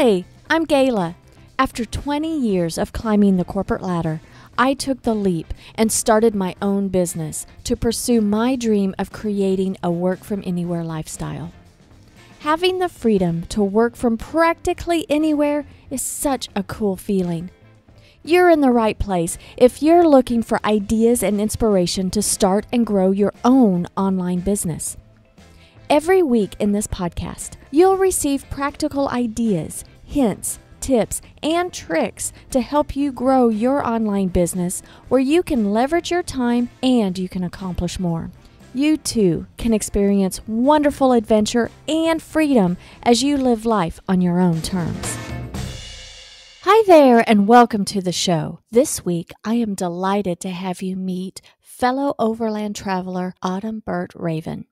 Hi, I'm Gayla. After 20 years of climbing the corporate ladder, I took the leap and started my own business to pursue my dream of creating a work-from-anywhere lifestyle. Having the freedom to work from practically anywhere is such a cool feeling. You're in the right place if you're looking for ideas and inspiration to start and grow your own online business. Every week in this podcast, you'll receive practical ideas, hints, tips, and tricks to help you grow your online business where you can leverage your time and you can accomplish more. You too can experience wonderful adventure and freedom as you live life on your own terms. Hi there and welcome to the show. This week, I am delighted to have you meet fellow overland traveler Autumn Birt-Raven.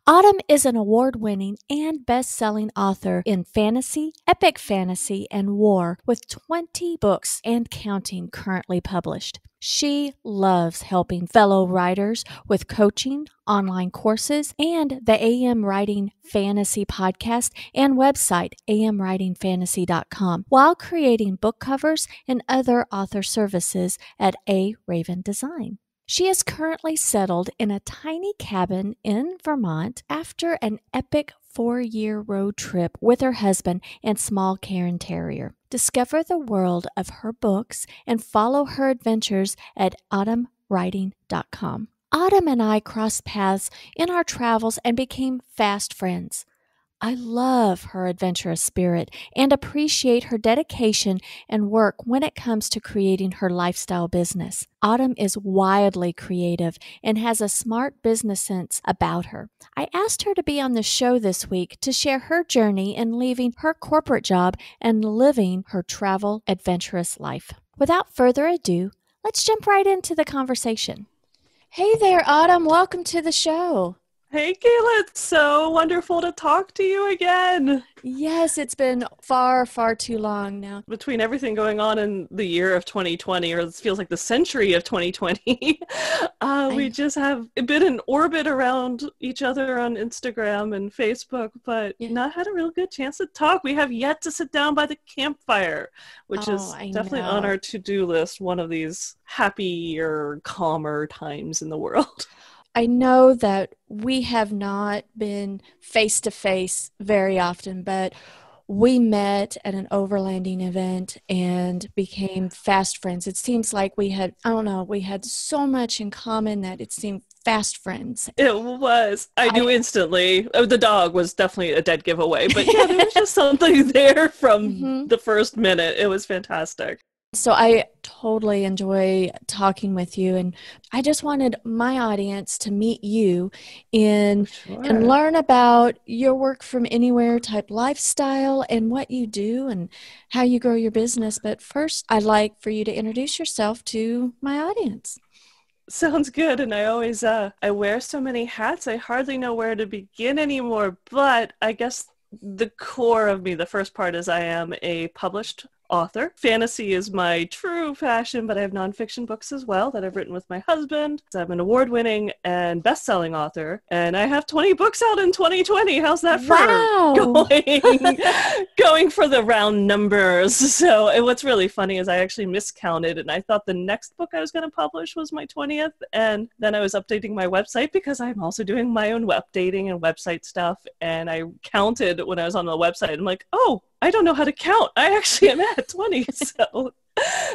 Autumn is an award-winning and best-selling author in fantasy, epic fantasy, and war with 20 books and counting currently published. She loves helping fellow writers with coaching, online courses, and the AM Writing Fantasy podcast and website, amwritingfantasy.com, while creating book covers and other author services at A. Raven Design. She is currently settled in a tiny cabin in Vermont after an epic 4-year road trip with her husband and small Cairn Terrier. Discover the world of her books and follow her adventures at autumnwriting.com. Autumn and I crossed paths in our travels and became fast friends. I love her adventurous spirit and appreciate her dedication and work when it comes to creating her lifestyle business. Autumn is wildly creative and has a smart business sense about her. I asked her to be on the show this week to share her journey in leaving her corporate job and living her travel adventurous life. Without further ado, let's jump right into the conversation. Hey there, Autumn. Welcome to the show. Hey, Kayla, it's so wonderful to talk to you again. Yes, it's been far, far too long now. Between everything going on in the year of 2020, or it feels like the century of 2020, we just have been in orbit around each other on Instagram and Facebook, but not had a real good chance to talk. We have yet to sit down by the campfire, which is definitely on our to-do list, one of these happier, calmer times in the world. I know that we have not been face-to-face very often, but we met at an overlanding event and became fast friends. It seems like we had so much in common that it seemed fast friends. It was. I knew instantly. The dog was definitely a dead giveaway, but yeah, there was just something there from the first minute. It was fantastic. So I totally enjoy talking with you, and I just wanted my audience to meet you and learn about your work from anywhere type lifestyle and what you do and how you grow your business. But first, I'd like for you to introduce yourself to my audience. Sounds good. And I always, I wear so many hats, I hardly know where to begin anymore. But I guess the core of me, the first part is I am a published author. Fantasy is my true passion, but I have nonfiction books as well that I've written with my husband. So I'm an award-winning and best-selling author, and I have 20 books out in 2020. How's that for going for the round numbers? So what's really funny is I actually miscounted, and I thought the next book I was going to publish was my 20th, and then I was updating my website because I'm also doing my own updating and website stuff, and I counted when I was on the website. I'm like, oh, I don't know how to count. I actually am at 20, so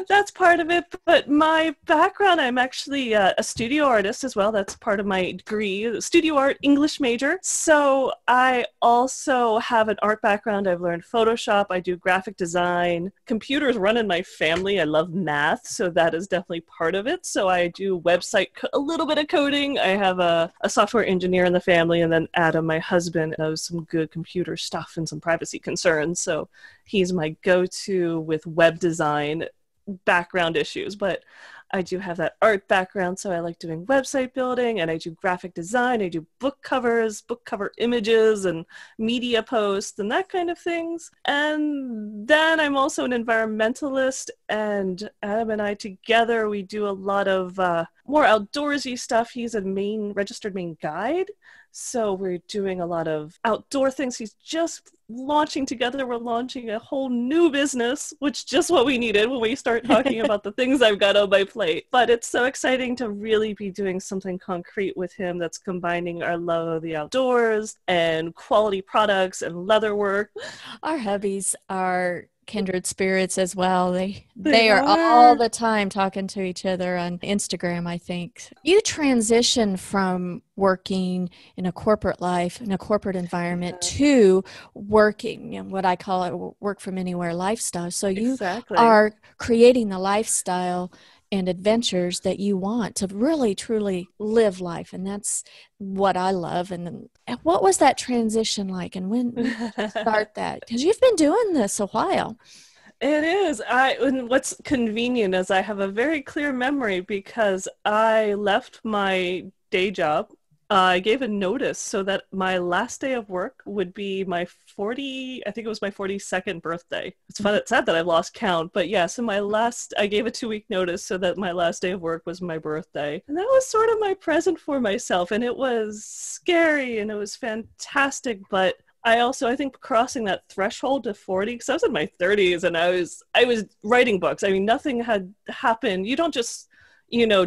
that's part of it. But my background, I'm actually a studio artist as well. That's part of my degree, studio art, English major. So I also have an art background. I've learned Photoshop. I do graphic design. Computers run in my family. I love math, so that is definitely part of it. So I do website, a little bit of coding. I have a software engineer in the family, and then Adam, my husband, knows some good computer stuff and some privacy concerns. So he's my go-to with web design background issues, but I do have that art background, so I like doing website building, and I do graphic design, I do book covers, book cover images, and media posts, and that kind of things. And then I'm also an environmentalist, and Adam and I together, we do a lot of more outdoorsy stuff. He's a registered Maine guide, So we're doing a lot of outdoor things. He's just launching together. We're launching a whole new business, which is just what we needed when we start talking about the things I've got on my plate. But it's so exciting to really be doing something concrete with him that's combining our love of the outdoors and quality products and leather work. Our hubbies are kindred spirits as well. They They are all are. the time talking to each other on Instagram, I think. You transition from working in a corporate life, in a corporate environment, Yeah, to working, what I call it work from anywhere lifestyle. So you exactly. are creating the lifestyle and adventures that you want to really truly live life, and that's what I love. And what was that transition like, and when did you start that, because you've been doing this a while? It is. And what's convenient is I have a very clear memory because I left my day job. I gave a notice so that my last day of work would be my 40, I think it was my 42nd birthday. It's fun, it's sad that I've lost count, but yeah, so I gave a 2-week notice so that my last day of work was my birthday. And that was sort of my present for myself. And it was scary and it was fantastic, but I think crossing that threshold to 40, because I was in my 30s and I was writing books. I mean, nothing had happened. You don't just,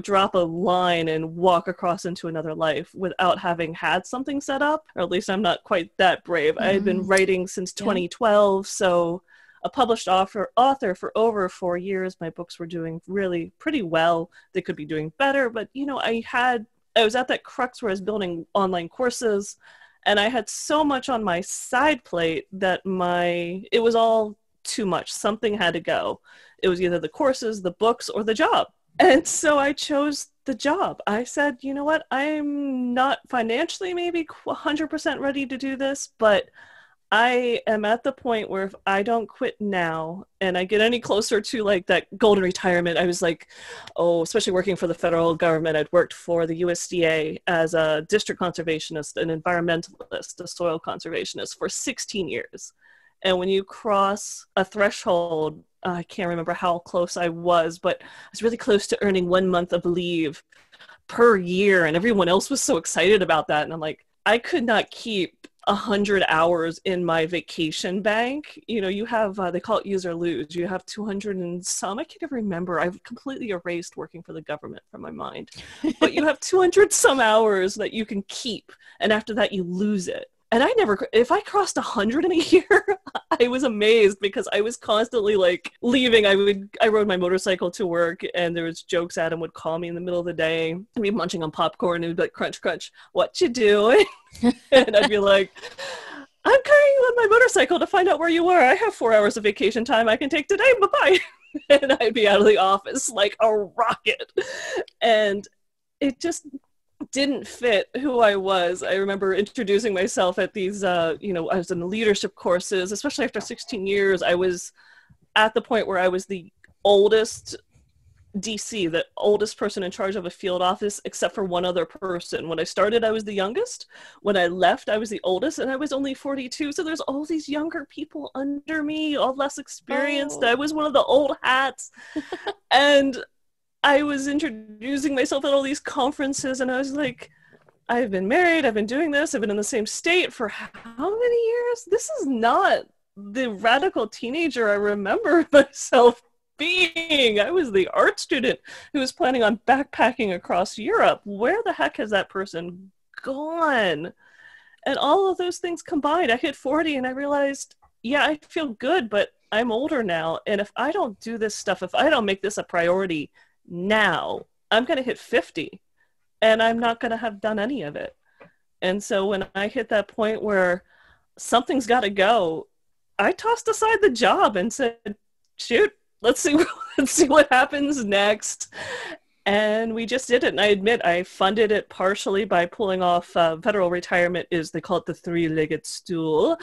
drop a line and walk across into another life without having had something set up, or at least I'm not quite that brave. I had been Mm, writing since yeah. 2012, so a published author for over 4 years. My books were doing really pretty well. They could be doing better, but I was at that crux where I was building online courses, and I had so much on my side plate that it was all too much. Something had to go. It was either the courses, the books, or the job. And so I chose the job. I said, you know what? I'm not financially maybe 100% ready to do this, but I am at the point where if I don't quit now and I get any closer to like that golden retirement, I was like, oh, especially working for the federal government. I'd worked for the USDA as a district conservationist, an environmentalist, a soil conservationist for 16 years. And when you cross a threshold, I can't remember how close I was, but I was really close to earning 1 month of leave per year. And everyone else was so excited about that. And I'm like, I could not keep 100 hours in my vacation bank. You have, they call it use or lose. You have 200 and some, I can't even remember. I've completely erased working for the government from my mind. But you have 200 some hours that you can keep. And after that, you lose it. And if I crossed 100 in a year, I was amazed because I was constantly like leaving. I rode my motorcycle to work and there was jokes. Adam would call me in the middle of the day. I'd be munching on popcorn and he'd be like, crunch, crunch, what you doing? And I'd be like, I'm carrying you on my motorcycle to find out where you are. I have 4 hours of vacation time I can take today. Bye-bye. And I'd be out of the office like a rocket. And it just didn't fit who I was. I remember introducing myself at these, I was in the leadership courses, especially after 16 years. I was at the point where I was the oldest DC, the oldest person in charge of a field office, except for one other person. When I started, I was the youngest. When I left, I was the oldest, and I was only 42. So there's all these younger people under me, all less experienced. Oh. I was one of the old hats. And I was introducing myself at all these conferences, and I was like, I've been married, I've been doing this, I've been in the same state for how many years? This is not the radical teenager I remember myself being. I was the art student who was planning on backpacking across Europe. Where the heck has that person gone? And all of those things combined, I hit 40 and I realized, yeah, I feel good, but I'm older now. And if I don't do this stuff, if I don't make this a priority now, I'm going to hit 50 and I'm not going to have done any of it. And so when I hit that point where something's got to go, I tossed aside the job and said, shoot, let's see what happens next. And we just did it. And I admit I funded it partially by pulling off federal retirement they call it the three-legged stool.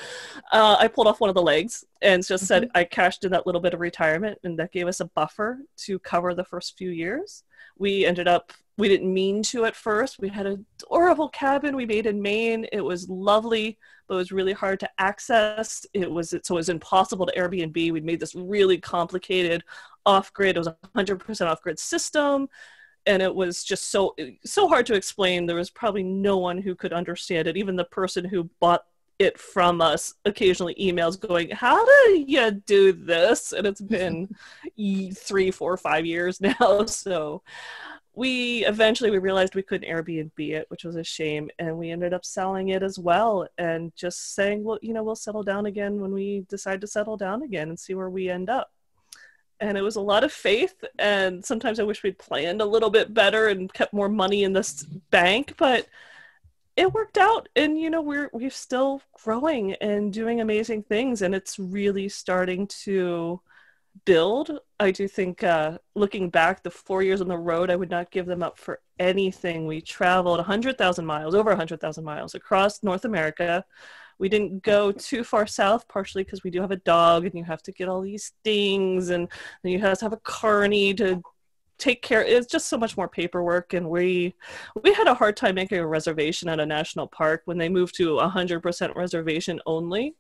I pulled off one of the legs and just said I cashed in that little bit of retirement, and that gave us a buffer to cover the first few years. We didn't mean to at first. We had an adorable cabin we made in Maine. It was lovely, but it was really hard to access. It was impossible to Airbnb. We'd made this really complicated off-grid. It was a 100% off-grid system. And it was just so hard to explain. There was probably no one who could understand it. Even the person who bought it from us occasionally emails going, how do you do this? And it's been 3, 4, 5 years now. So we realized we couldn't Airbnb it, which was a shame. And we ended up selling it as well and just saying, well, we'll settle down again when we decide to settle down again and see where we end up. And it was a lot of faith, and sometimes I wish we'd planned a little bit better and kept more money in this bank, but it worked out. And we're still growing and doing amazing things, and it's really starting to build. I do think, looking back, the 4 years on the road, I would not give them up for anything. We traveled 100,000 miles, over 100,000 miles across North America. We didn't go too far south, partially because we do have a dog and you have to get all these things, and then you have to have a carney to take care. It's just so much more paperwork. And we had a hard time making a reservation at a national park when they moved to 100% reservation only.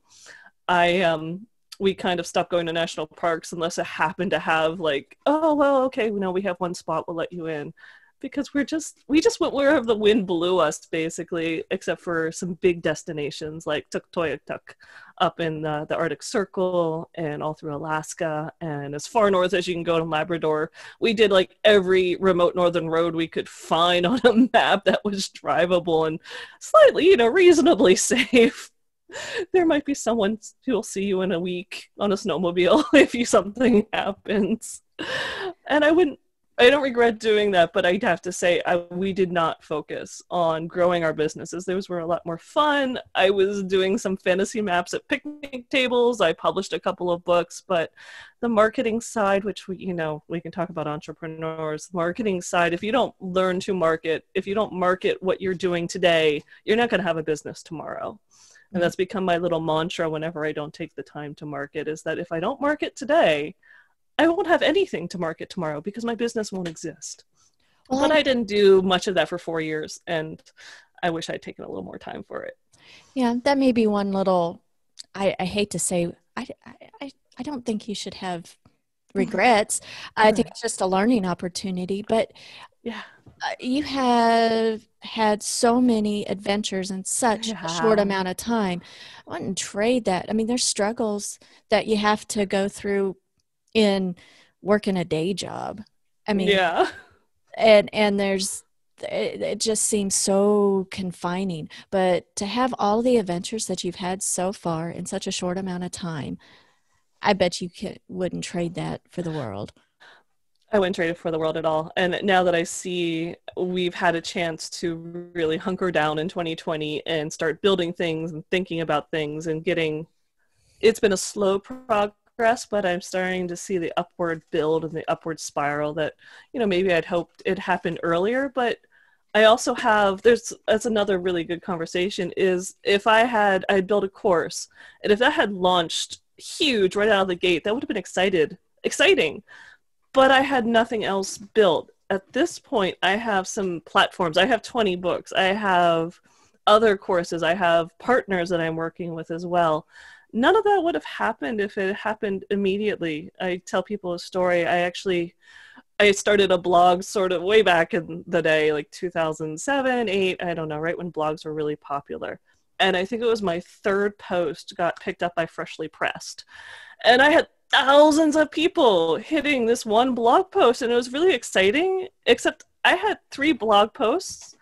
We kind of stopped going to national parks unless it happened to have like, oh, well, okay, we have one spot, we'll let you in. Because we just went wherever the wind blew us, basically, except for some big destinations like Tuktoyaktuk up in the Arctic Circle and all through Alaska, and as far north as you can go in Labrador. We did like every remote northern road we could find on a map that was drivable and slightly, reasonably safe. There might be someone who will see you in a week on a snowmobile if something happens. And I don't regret doing that, but I'd have to say we did not focus on growing our businesses. Those were a lot more fun. I was doing some fantasy maps at picnic tables. I published a couple of books, but the marketing side, which we can talk about entrepreneurs, marketing side, if you don't learn to market, if you don't market what you're doing today, you're not going to have a business tomorrow. And that's become my little mantra whenever I don't take the time to market, is that if I don't market today, I won't have anything to market tomorrow because my business won't exist. Well, but I didn't do much of that for 4 years, and I wish I'd taken a little more time for it. Yeah, that may be one little, I hate to say, I don't think you should have regrets. I think it's just a learning opportunity, but yeah, you have had so many adventures in such a short amount of time. I wouldn't trade that. I mean, there's struggles that you have to go through in working a day job. I mean, yeah. And it just seems so confining, but to have all the adventures that you've had so far in such a short amount of time, I bet you wouldn't trade that for the world. I wouldn't trade it for the world at all. And now that I see we've had a chance to really hunker down in 2020 and start building things and thinking about things and it's been a slow progress, but I'm starting to see the upward build and the upward spiral that, maybe I'd hoped it happened earlier. But I also have, that's another really good conversation, is if I'd built a course, and if that had launched huge right out of the gate, that would have been exciting. But I had nothing else built. At this point, I have some platforms. I have 20 books. I have other courses. I have partners that I'm working with as well. None of that would have happened if it happened immediately. I tell people a story. I started a blog sort of way back in the day, like 2007, 8, I don't know, right when blogs were really popular. And I think it was my third post got picked up by Freshly Pressed. And I had thousands of people hitting this one blog post, and it was really exciting, except I had 3 blog posts,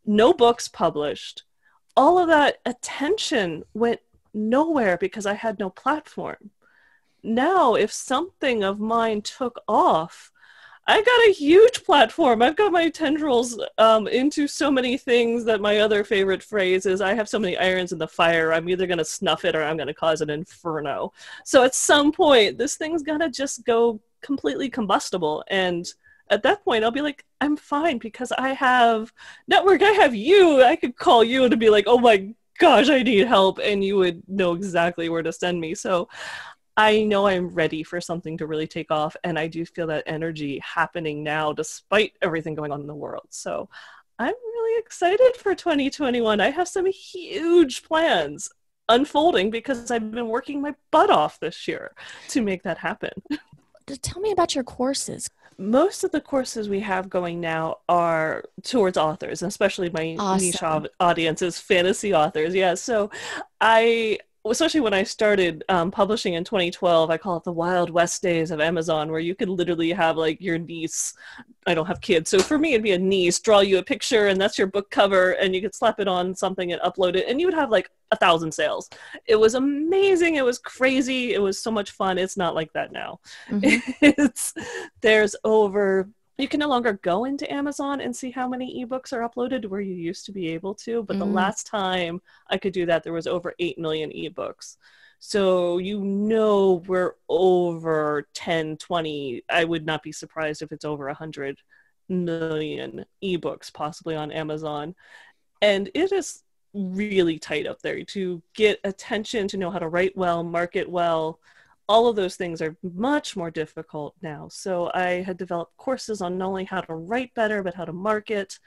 no books published. All of that attention went nowhere because I had no platform. Now, if something of mine took off, I got a huge platform. I've got my tendrils into so many things that my other favorite phrase is, I have so many irons in the fire, I'm either going to snuff it or I'm going to cause an inferno. So at some point, this thing's going to just go completely combustible. And at that point, I'll be like, I'm fine because I have network. I have you. I could call you to be like, oh my gosh, I need help. And you would know exactly where to send me. So I know I'm ready for something to really take off. And I do feel that energy happening now, despite everything going on in the world. So I'm really excited for 2021. I have some huge plans unfolding because I've been working my butt off this year to make that happen. Tell me about your courses. Most of the courses we have going now are towards authors, and especially my niche Awesome. audience is fantasy authors. Yeah, so I, especially when I started publishing in 2012, I call it the Wild West days of Amazon, where you could literally have like your niece. I don't have kids, so for me it'd be a niece draw you a picture, and that's your book cover, and you could slap it on something and upload it, and you would have like 1,000 sales. It was amazing. It was crazy. It was so much fun. It's not like that now. Mm-hmm. It's there's over you can no longer go into Amazon and see how many ebooks are uploaded where you used to be able to, but the Mm, last time I could do that, there was over 8 million ebooks. So we're over 10, 20. I would not be surprised if it's over 100 million ebooks possibly on Amazon. And it is really tight up there to get attention, to know how to write well, market well. All of those things are much more difficult now. So I had developed courses on not only how to write better, but how to market.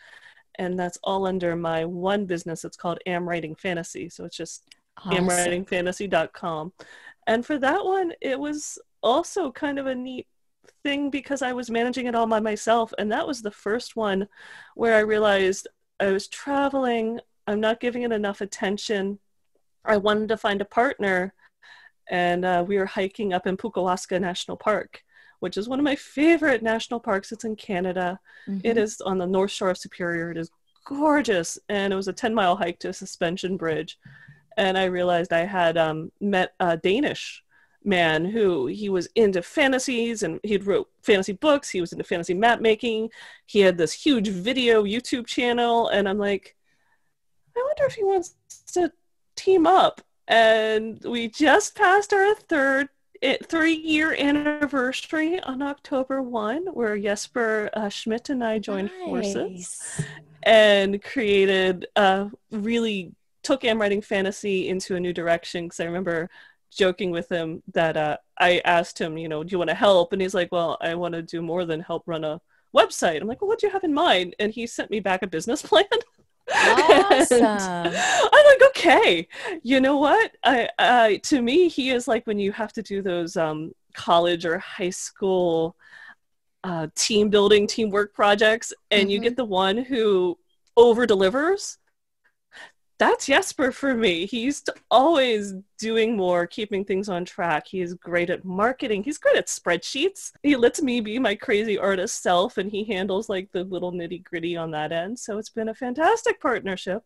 And that's all under my one business. It's called Am Writing Fantasy. So it's just awesome. amwritingfantasy.com. And for that one, it was also kind of a neat thing because I was managing it all by myself. And that was the first one where I realized I was traveling. I'm not giving it enough attention. I wanted to find a partner, and we were hiking up in Pukawaska National Park, which is one of my favorite national parks. It's in Canada. It Mm-hmm. is on the North Shore of Superior. It is gorgeous, and it was a 10-mile hike to a suspension bridge. And I realized I had met a Danish man who he was into fantasies, and he'd wrote fantasy books. He was into fantasy map making. He had this huge video YouTube channel, and I'm like, I wonder if he wants to team up. And we just passed our 3-year anniversary on October 1, where Jesper Schmidt and I joined forces Nice. and created really took Am Writing Fantasy into a new direction. Because I remember joking with him that I asked him, do you want to help? And he's like, well, I want to do more than help run a website. I'm like, well, what do you have in mind? And he sent me back a business plan. And Awesome. I'm like, okay, you know what? To me, he is like when you have to do those college or high school team building, teamwork projects, and you Mm-hmm. get the one who over delivers. That's Jesper for me. He's always doing more, keeping things on track. He is great at marketing. He's great at spreadsheets. He lets me be my crazy artist self, and he handles like the little nitty gritty on that end. So it's been a fantastic partnership.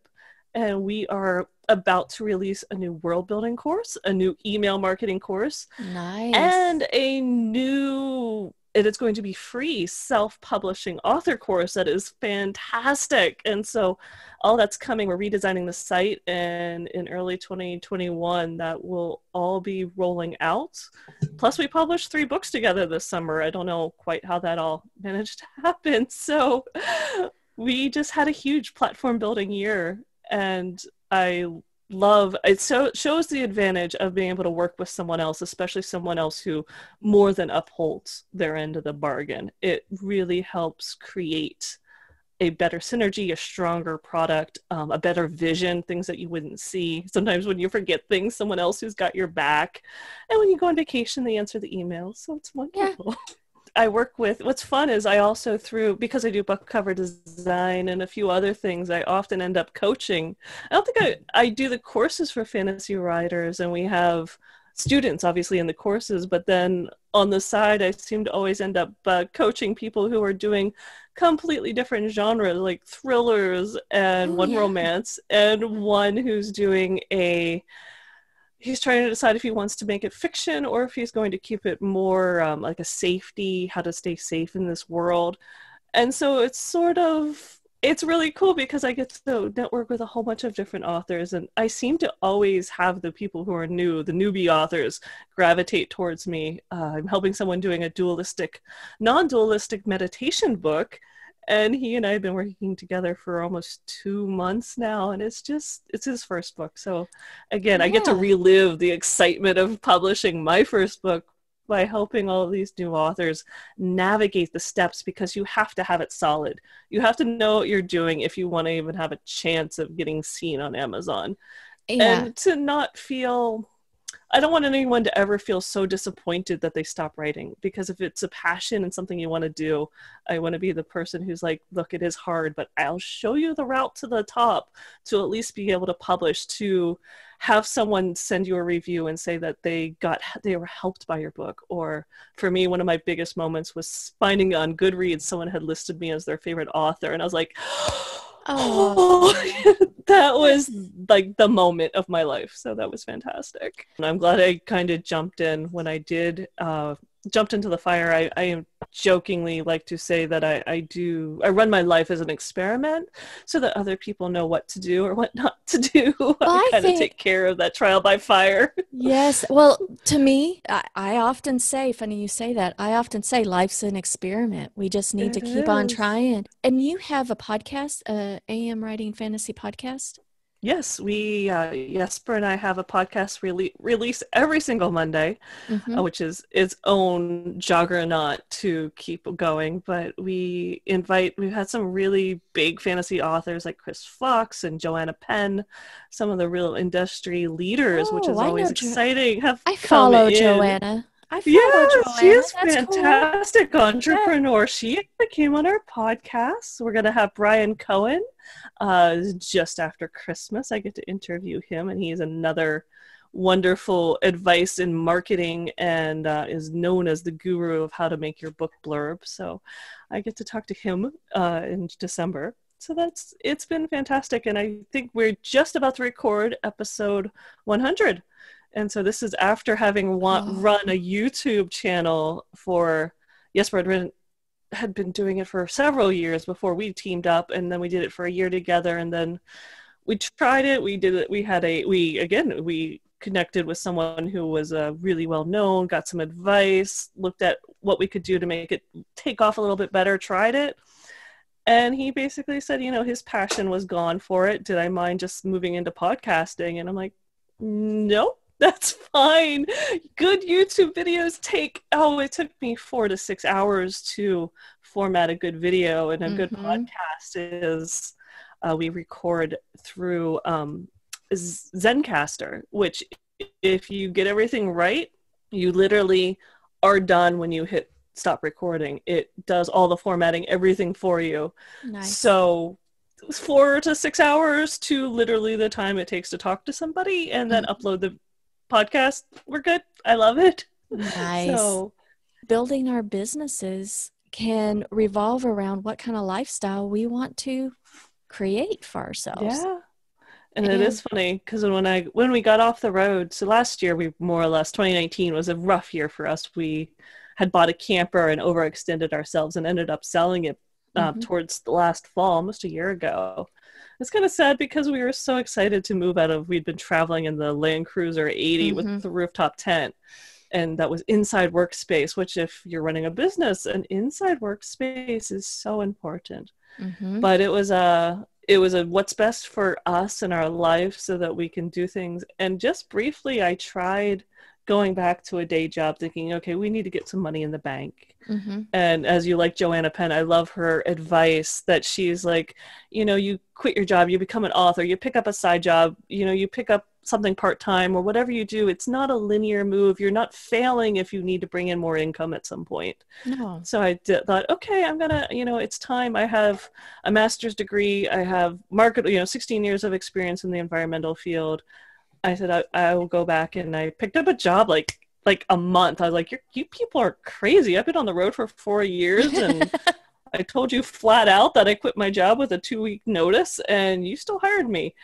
And we are about to release a new world building course, a new email marketing course, Nice. and and it's going to be free self-publishing author course that is fantastic. And so all that's coming. We're redesigning the site, and in early 2021 that will all be rolling out. Plus we published 3 books together this summer. I don't know quite how that all managed to happen. So we just had a huge platform building year, and I love it. So it shows the advantage of being able to work with someone else, especially someone else who more than upholds their end of the bargain. It really helps create a better synergy, a stronger product, a better vision, things that you wouldn't see. Sometimes when you forget things, someone else who's got your back. And when you go on vacation, they answer the emails. So it's Yeah. wonderful. I work with, what's fun is I also because I do book cover design and a few other things, I often end up coaching. I don't think I do the courses for fantasy writers, and we have students obviously in the courses, but then on the side, I seem to always end up coaching people who are doing completely different genres, like thrillers and Oh, one yeah. romance, and one who's doing he's trying to decide if he wants to make it fiction or if he's going to keep it more like a safety, how to stay safe in this world. And so it's really cool because I get to network with a whole bunch of different authors, and I seem to always have the people who are the newbie authors gravitate towards me. I'm helping someone doing a non-dualistic meditation book, and he and I have been working together for almost 2 months now, and it's his first book. So again, I get to Yeah. relive the excitement of publishing my first book by helping all of these new authors navigate the steps, because you have to have it solid. You have to know what you're doing if you want to even have a chance of getting seen on Amazon. Yeah. And to not feel I don't want anyone to ever feel so disappointed that they stop writing, because if it's a passion and something you want to do, I want to be the person who's like, look, it is hard, but I'll show you the route to the top to at least be able to publish, to have someone send you a review and say that they were helped by your book. Or for me, one of my biggest moments was finding on Goodreads someone had listed me as their favorite author, and I was like, oh, that was like the moment of my life. So that was fantastic. And I'm glad I kind of jumped in when I did, jumped into the fire. I jokingly like to say that I run my life as an experiment so that other people know what to do or what not to do. I kind of take care of that trial by fire. Yes. Well, to me, I often say, funny you say that, I often say life's an experiment. We just need to keep on trying. And you have a podcast, AM Writing Fantasy podcast? Yes, Jesper and I have a podcast release every single Monday, which is its own juggernaut to keep going. But we've had some really big fantasy authors like Chris Fox and Joanna Penn, some of the real industry leaders, which is always exciting. I follow Joanna. Yes, she is fantastic entrepreneur. Yeah. She came on our podcast. We're going to have Brian Cohen just after Christmas. I get to interview him, and he's another wonderful advice in marketing and is known as the guru of how to make your book blurb. So I get to talk to him in December. So it's been fantastic. And I think we're just about to record episode 100. And so this is after having run a YouTube channel for, Jesper had been doing it for several years before we teamed up, and then we did it for a year together, and then we tried it, we did it, we connected with someone who was really well known, got some advice, looked at what we could do to make it take off a little bit better, tried it, and he basically said, his passion was gone for it. Did I mind just moving into podcasting? And I'm like, nope. That's fine. Good YouTube videos it took me 4 to 6 hours to format a good video, and a good podcast is we record through Zencaster, which if you get everything right, you literally are done when you hit stop recording. It does all the formatting, everything for you. Nice. So 4 to 6 hours to literally the time it takes to talk to somebody, and then upload the podcast. We're good. I love it. Nice. So building our businesses can revolve around what kind of lifestyle we want to create for ourselves. Yeah. And it is funny because when we got off the road, so last year, 2019 was a rough year for us. We had bought a camper and overextended ourselves and ended up selling it towards the last fall, almost a year ago. It's kind of sad because we were so excited to move we'd been traveling in the Land Cruiser 80 with the rooftop tent, and that was inside workspace, which if you're running a business, an inside workspace is so important. But it was a what's best for us in our life so that we can do things. And just briefly, I tried going back to a day job thinking, okay, we need to get some money in the bank. And as you like Joanna Penn, I love her advice that she's like, you quit your job, you become an author, you pick up a side job, you pick up something part-time or whatever you do. It's not a linear move. You're not failing if you need to bring in more income at some point. No. So I thought, okay, I'm gonna, it's time. I have a master's degree. I have 16 years of experience in the environmental field. I said, I will go back, and I picked up a job like a month. I was like, you people are crazy. I've been on the road for 4 years, and I told you flat out that I quit my job with a 2-week notice, and you still hired me.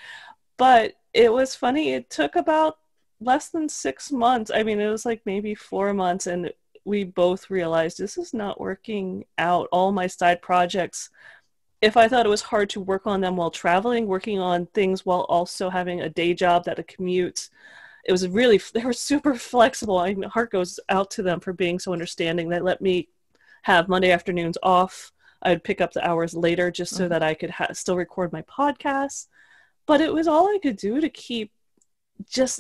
But it was funny. It took about less than 6 months. I mean, it was like maybe 4 months, and we both realized this is not working out. All my side projects, if I thought it was hard to work on them while traveling, working on things while also having a day job that a commute, it was they were super flexible. My heart goes out to them for being so understanding. They let me have Monday afternoons off. I'd pick up the hours later just so that I could still record my podcast. But it was all I could do to keep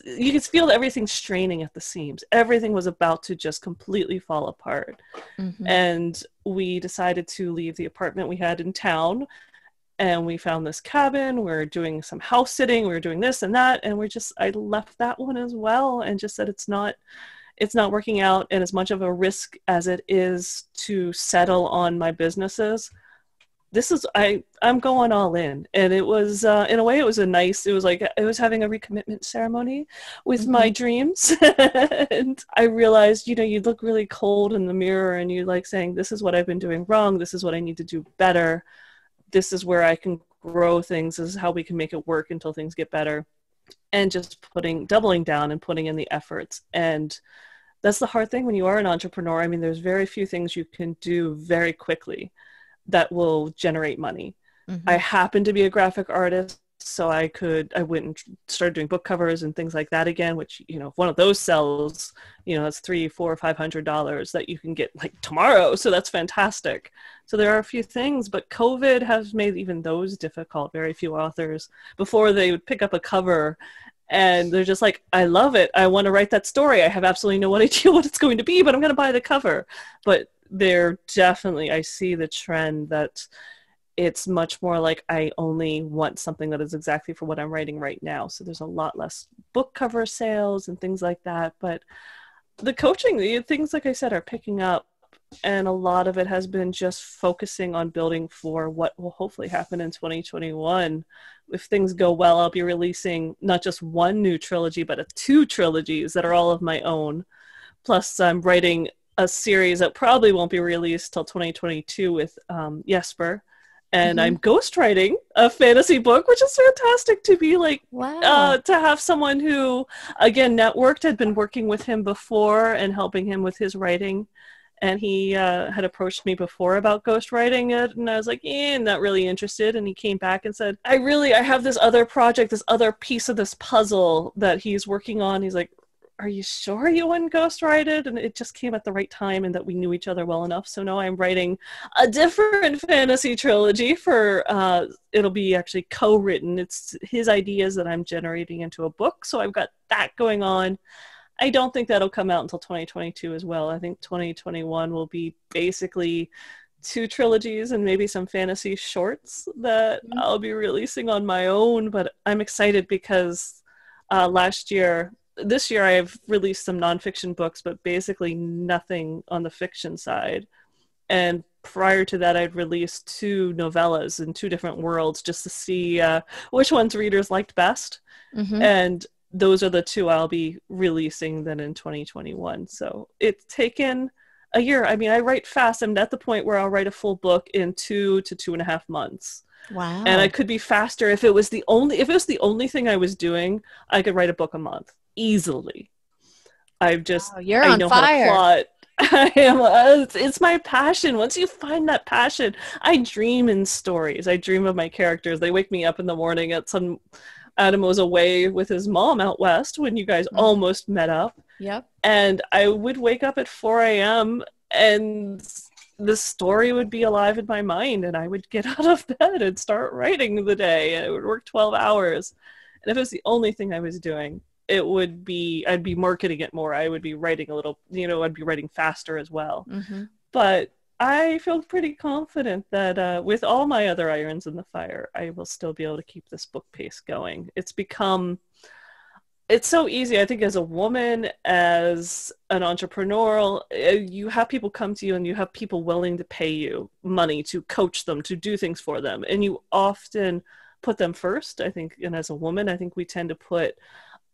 you could feel that everything's straining at the seams. Everything was about to just completely fall apart. And we decided to leave the apartment we had in town and we found this cabin. We're doing some house sitting. We're doing this and that. And I left that one as well and just said it's not working out. And as much of a risk as it is to settle on my businesses, I'm going all in. And it was, in a way, it was like, it was having a recommitment ceremony with my dreams. And I realized, you look really cold in the mirror and you like saying, this is what I've been doing wrong. This is what I need to do better. This is where I can grow things. This is how we can make it work until things get better. And just doubling down and putting in the efforts. And that's the hard thing when you are an entrepreneur. I mean, there's very few things you can do very quickly that will generate money. I happen to be a graphic artist, so I went and started doing book covers and things like that again, which, if one of those sells, that's $300, $400, $500 that you can get like tomorrow. So that's fantastic. So there are a few things, but COVID has made even those difficult. Very few authors, before they would pick up a cover and they're just like, I love it. I want to write that story. I have absolutely no idea what it's going to be, but I'm going to buy the cover. But I see the trend that it's much more like I only want something that is exactly for what I'm writing right now. So there's a lot less book cover sales and things like that. But the coaching, the things, like I said, are picking up. And a lot of it has been just focusing on building for what will hopefully happen in 2021. If things go well, I'll be releasing not just one new trilogy, but 2 trilogies that are all of my own. Plus, I'm writing a series that probably won't be released till 2022 with Jesper. And I'm ghostwriting a fantasy book, which is fantastic to be like, to have someone who, again, networked, had been working with him before and helping him with his writing. And he had approached me before about ghostwriting it. And I was like, not really interested. And he came back and said, I have this other project, this other piece of this puzzle that he's working on. He's like, are you sure you want ghostwrite? And it just came at the right time and that we knew each other well enough. So now I'm writing a different fantasy trilogy it'll be actually co-written. It's his ideas that I'm generating into a book. So I've got that going on. I don't think that'll come out until 2022 as well. I think 2021 will be basically 2 trilogies and maybe some fantasy shorts that I'll be releasing on my own. But I'm excited because this year I've released some nonfiction books, but basically nothing on the fiction side. And prior to that, I'd released 2 novellas in 2 different worlds just to see which ones readers liked best. And those are the 2 I'll be releasing then in 2021. So it's taken a year. I mean, I write fast. I'm at the point where I'll write a full book in 2 to 2.5 months. Wow. And I could be faster if it was the only thing I was doing. I could write a book a month easily. You're on fire. How to plot. I am. It's my passion. Once you find that passion, I dream in stories. I dream of my characters. They wake me up in the morning Adam was away with his mom out west when you guys almost met up. Yep. And I would wake up at 4 a.m. and the story would be alive in my mind, and I would get out of bed and start writing the day, and it would work 12 hours. And if it was the only thing I was doing, I'd be marketing it more. I would be writing a little, I'd be writing faster as well. But I feel pretty confident that with all my other irons in the fire, I will still be able to keep this book pace going. It's so easy, I think, as a woman, as an entrepreneur, you have people come to you and you have people willing to pay you money to coach them, to do things for them. And you often put them first, I think. And as a woman, I think we tend to put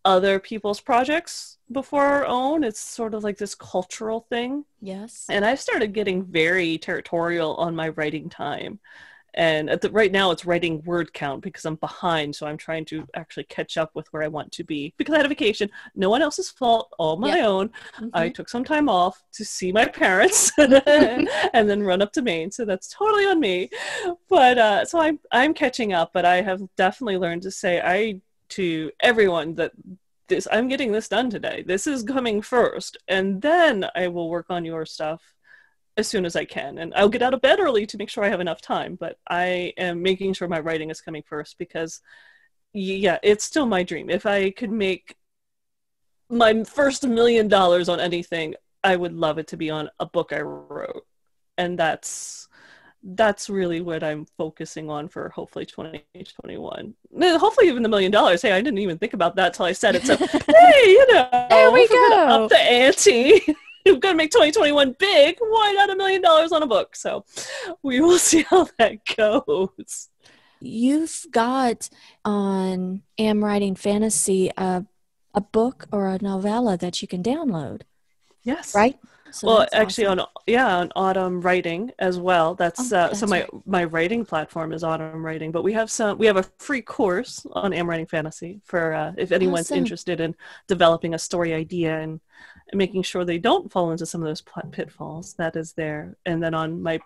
other people's projects before our own. It's sort of like this cultural thing. Yes. And I've started getting very territorial on my writing time. And right now it's writing word count because I'm behind. So I'm trying to actually catch up with where I want to be because I had a vacation. No one else's fault, all my own. I took some time off to see my parents and then run up to Maine. So that's totally on me. But so I'm catching up, but I have definitely learned to say to everyone that I'm getting this done today. This is coming first. And then I will work on your stuff as soon as I can. And I'll get out of bed early to make sure I have enough time. But I am making sure my writing is coming first because, it's still my dream. If I could make my first $1 million on anything, I would love it to be on a book I wrote. And that's that's really what I'm focusing on for hopefully 2021. Hopefully even the $1 million. Hey, I didn't even think about that till I said it. So, hey, There we if we're going to go. up the ante, we're going to make 2021 big, why not $1 million on a book? So we will see how that goes. You've got on Am Writing Fantasy a book or a novella that you can download, Yes. right? So Well, that's actually, awesome. on Autumn Writing as well. That's Oh, so that's right. my writing platform is Autumn Writing, but we have a free course on Am Writing Fantasy for if anyone's Awesome. interested in developing a story idea and making sure they don't fall into some of those pitfalls. That is there. And then on my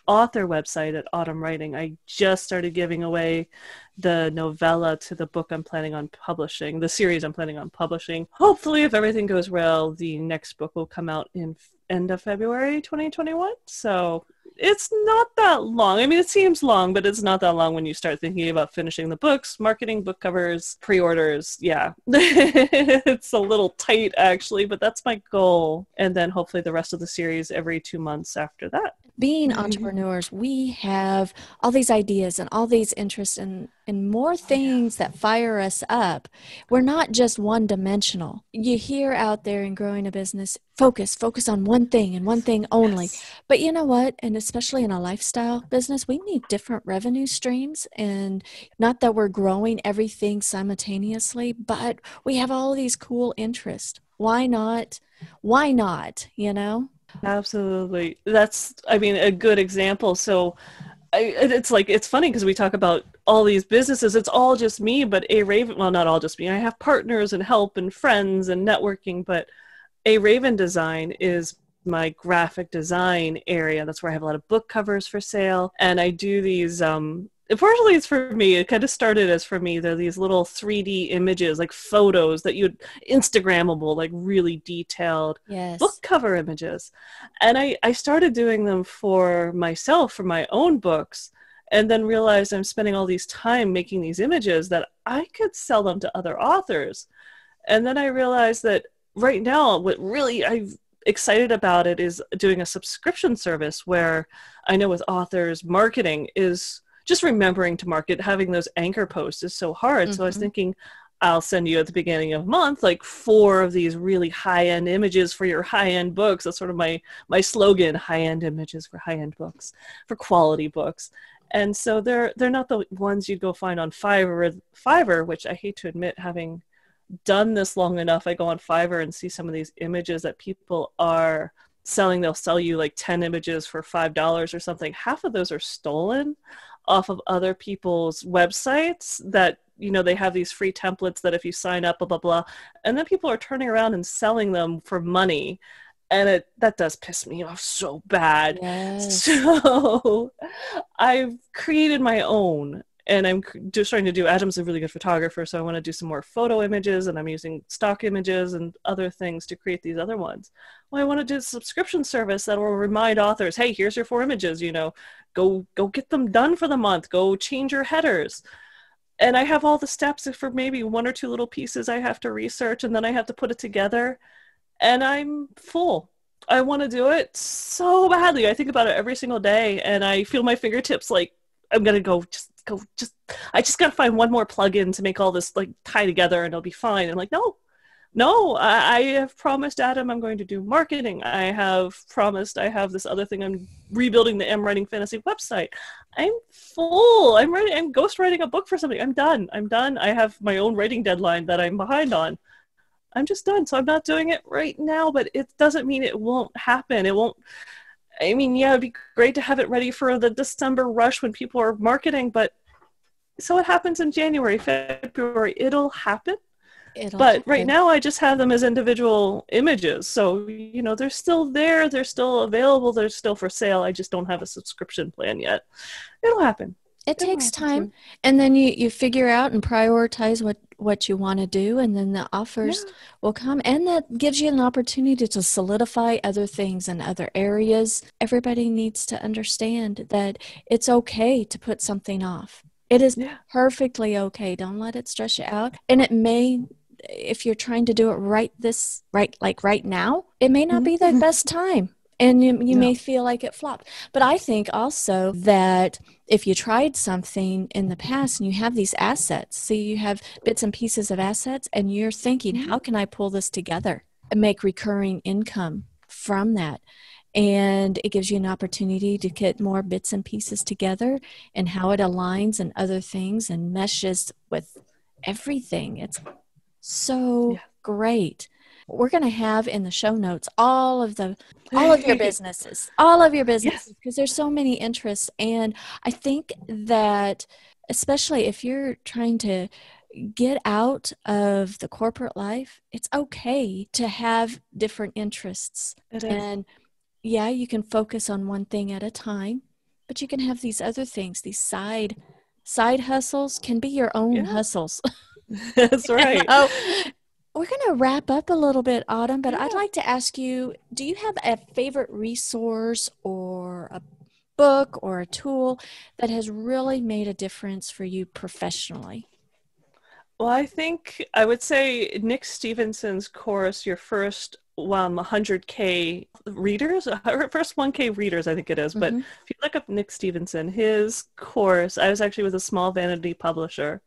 author website at Autumn Writing, I just started giving away the novella to the book I'm planning on publishing, the series I'm planning on publishing. Hopefully, if everything goes well, the next book will come out in end of February 2021. So it's not that long. I mean, it seems long, but it's not that long when you start thinking about finishing the books, marketing, book covers, pre-orders. Yeah, it's a little tight actually, but that's my goal. And then hopefully the rest of the series every 2 months after that. Being entrepreneurs, we have all these ideas and all these interests and more things that fire us up. We're not just one dimensional. You hear out there in growing a business, focus on one thing and one thing only. Yes. But you know what? And especially in a lifestyle business, we need different revenue streams. And not that we're growing everything simultaneously, but we have all these cool interests. Why not? Why not? You know? Absolutely. That's, I mean, a good example. So it's like, it's funny because we talk about all these businesses. It's all just me, but A Raven, well, not all just me. I have partners and help and friends and networking, but A Raven Design is my graphic design area. That's where I have a lot of book covers for sale. And I do these, unfortunately, it's for me. It kind of started as for me. They're these little 3D images, like photos that you'd Instagrammable, like really detailed book Yes. cover images. And I started doing them for myself, for my own books, and then realized I'm spending all these time making these images that I could sell them to other authors. And then I realized that right now, what really I'm excited about it is doing a subscription service where I know with authors, marketing is just remembering to market. Having those anchor posts is so hard. So I was thinking, I'll send you at the beginning of the month like 4 of these really high-end images for your high-end books. That's sort of my slogan: high-end images for high-end books, for quality books. And so they're not the ones you'd go find on Fiverr, which I hate to admit, having done this long enough, I go on Fiverr and see some of these images that people are selling. They'll sell you like 10 images for $5 or something. Half of those are stolen off of other people's websites that, they have these free templates that if you sign up, blah, blah, blah. And then people are turning around and selling them for money. And that does piss me off so bad. Yes. So I've created my own. And I'm just trying to do, Adam's a really good photographer, so I want to do some more photo images, and I'm using stock images and other things to create these other ones. Well, I want to do a subscription service that will remind authors, hey, here's your 4 images, go get them done for the month, go change your headers. And I have all the steps for maybe 1 or 2 little pieces I have to research, and then I have to put it together, and I'm full. I want to do it so badly. I think about it every single day, and I feel my fingertips like I'm going to go, I just got to find one more plugin to make all this like tie together and it'll be fine. And like, no, I have promised Adam I'm going to do marketing. I have promised I have this other thing. I'm rebuilding the Am Writing Fantasy website. I'm full. I'm ghostwriting a book for somebody. I'm done. I have my own writing deadline that I'm behind on. I'm just done. So I'm not doing it right now, but it doesn't mean it won't happen. It won't. I mean, yeah, it'd be great to have it ready for the December rush when people are marketing, but so it happens in January, February, it'll happen. But right now I just have them as individual images. So, they're still there, they're still available, they're still for sale. I just don't have a subscription plan yet. It'll happen. It takes time. And then you figure out and prioritize what you want to do, and then the offers will come. And that gives you an opportunity to solidify other things in other areas. Everybody needs to understand that it's okay to put something off. It is perfectly okay. Don't let it stress you out. And it may, if you're trying to do it right now, it may not be the best time. And you No. may feel like it flopped. But I think also that if you tried something in the past and you have these assets, see, you have bits and pieces of assets, and you're thinking, Mhm. how can I pull this together and make recurring income from that? And it gives you an opportunity to get more bits and pieces together and how it aligns and other things and meshes with everything. It's so Yeah. great. We're going to have in the show notes all of your businesses, all of your businesses, Yes. because there's so many interests. And I think that especially if you're trying to get out of the corporate life, it's okay to have different interests. It is. And yeah, you can focus on one thing at a time, but you can have these other things, these side hustles can be your own Yeah. hustles. That's right. Oh, we're going to wrap up a little bit, Autumn, but I'd Yeah. like to ask you, do you have a favorite resource or a book or a tool that has really made a difference for you professionally? Well, I think I would say Nick Stevenson's course, your first 100K readers, first 1K readers, I think it is. But Mm-hmm. if you look up Nick Stevenson, his course, I was actually with a small vanity publisher,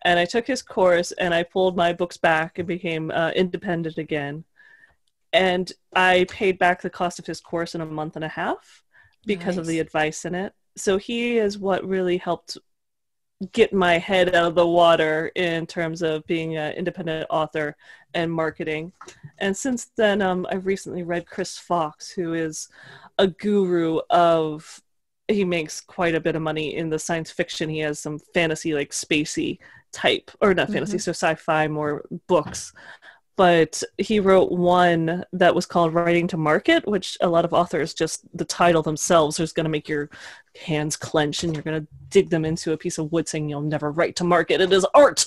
and I took his course and I pulled my books back and became independent again. And I paid back the cost of his course in a month and a half because of the Nice. advice in it. So he is what really helped get my head out of the water in terms of being an independent author and marketing. And since then, I've recently read Chris Fox, who is a guru of, he makes quite a bit of money in the science fiction. He has some fantasy, like spacey type, or not fantasy, Mm-hmm. so sci-fi more books. But he wrote one that was called Writing to Market, which a lot of authors, just the title themselves is going to make your hands clench and you're going to dig them into a piece of wood saying you'll never write to market. It is art,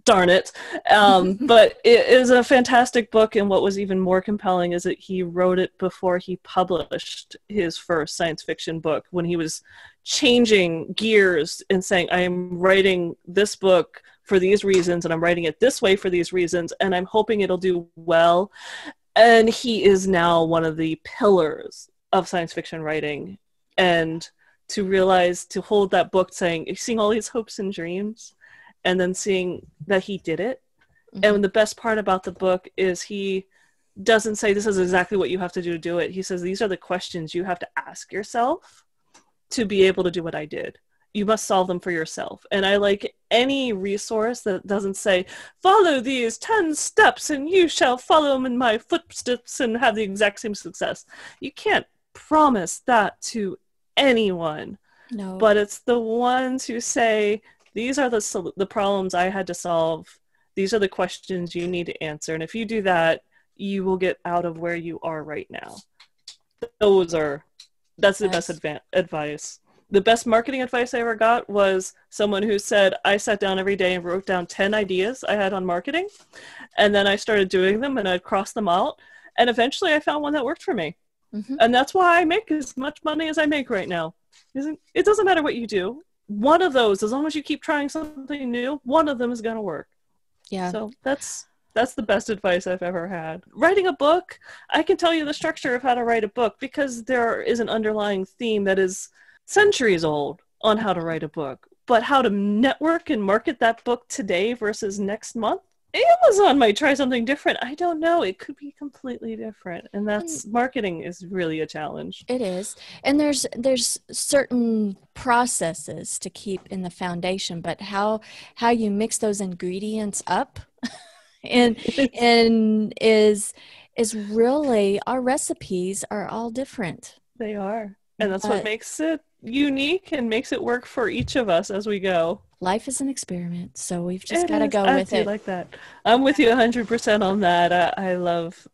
darn it. But it is a fantastic book, and what was even more compelling is that he wrote it before he published his first science fiction book, when he was changing gears and saying, I am writing this book for these reasons, and I'm writing it this way for these reasons, and I'm hoping it'll do well. And he is now one of the pillars of science fiction writing. And to realize, to hold that book saying, seeing all these hopes and dreams, and then seeing that he did it. Mm-hmm. And the best part about the book is he doesn't say this is exactly what you have to do to do it. He says these are the questions you have to ask yourself to be able to do what I did. You must solve them for yourself. And I like any resource that doesn't say, follow these 10 steps and you shall follow them in my footsteps and have the exact same success. You can't promise that to anyone. No. But it's the ones who say, these are the problems I had to solve. These are the questions you need to answer. And if you do that, you will get out of where you are right now. That's the best Yes. advice. The best marketing advice I ever got was someone who said, I sat down every day and wrote down 10 ideas I had on marketing. And then I started doing them and I'd cross them out. And eventually I found one that worked for me. Mm-hmm. And that's why I make as much money as I make right now. It doesn't matter what you do. One of those, as long as you keep trying something new, one of them is going to work. Yeah. So that's the best advice I've ever had. Writing a book, I can tell you the structure of how to write a book because there is an underlying theme that is centuries old on how to write a book. But how to network and market that book today versus next month, Amazon might try something different. I don't know. It could be completely different. And that's, marketing is really a challenge. It is. And there's certain processes to keep in the foundation, but how you mix those ingredients up and is really, our recipes are all different. They are. And that's what But makes it unique and makes it work for each of us as we go. life is an experiment, so we've just It got to is. go I with do it. like that. I'm with you 100% on that. I love,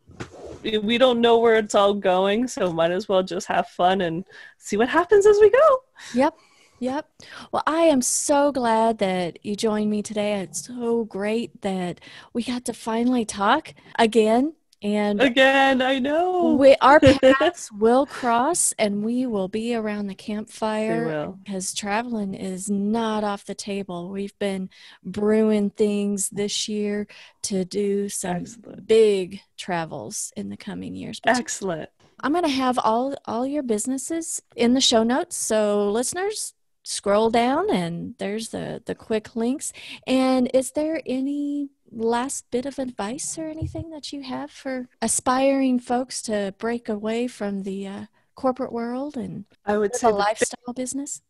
we don't know where it's all going, so might as well just have fun and see what happens as we go. Yep. Yep. Well, I am so glad that you joined me today. It's so great that we got to finally talk again. And Again, I know. our paths will cross and we will be around the They campfire will. because traveling is not off the table. We've been brewing things this year to do some Excellent. big travels in the coming years. But Excellent. I'm going to have all your businesses in the show notes. So listeners, scroll down and there's the quick links. And is there any last bit of advice or anything that you have for aspiring folks to break away from the corporate world and I would live say a lifestyle business?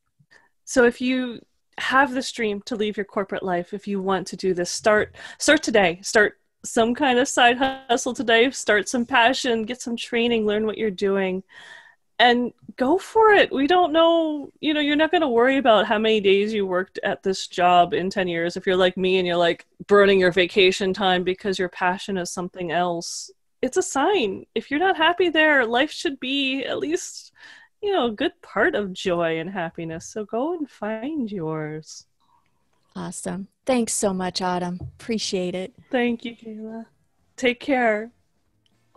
so if you have this dream to leave your corporate life, if you want to do this, start today. Start some kind of side hustle today. Start some passion, get some training, learn what you're doing, and go for it. We don't know, you're not going to worry about how many days you worked at this job in 10 years. If you're like me and you're like burning your vacation time because your passion is something else, it's a sign. If you're not happy there, life should be at least, a good part of joy and happiness. So go and find yours. Awesome. Thanks so much, Autumn. Appreciate it. Thank you, Kayla. Take care.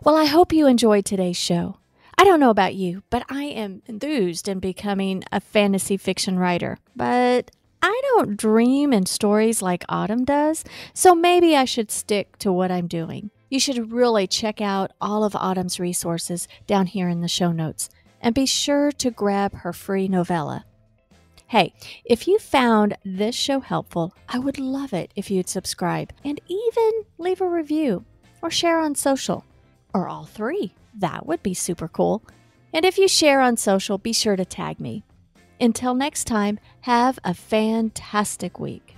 Well, I hope you enjoyed today's show. I don't know about you, but I am enthused in becoming a fantasy fiction writer. But I don't dream in stories like Autumn does, so maybe I should stick to what I'm doing. You should really check out all of Autumn's resources down here in the show notes, and be sure to grab her free novella. Hey, if you found this show helpful, I would love it if you'd subscribe and even leave a review or share on social, or all three. That would be super cool. And if you share on social, be sure to tag me. Until next time, have a fantastic week.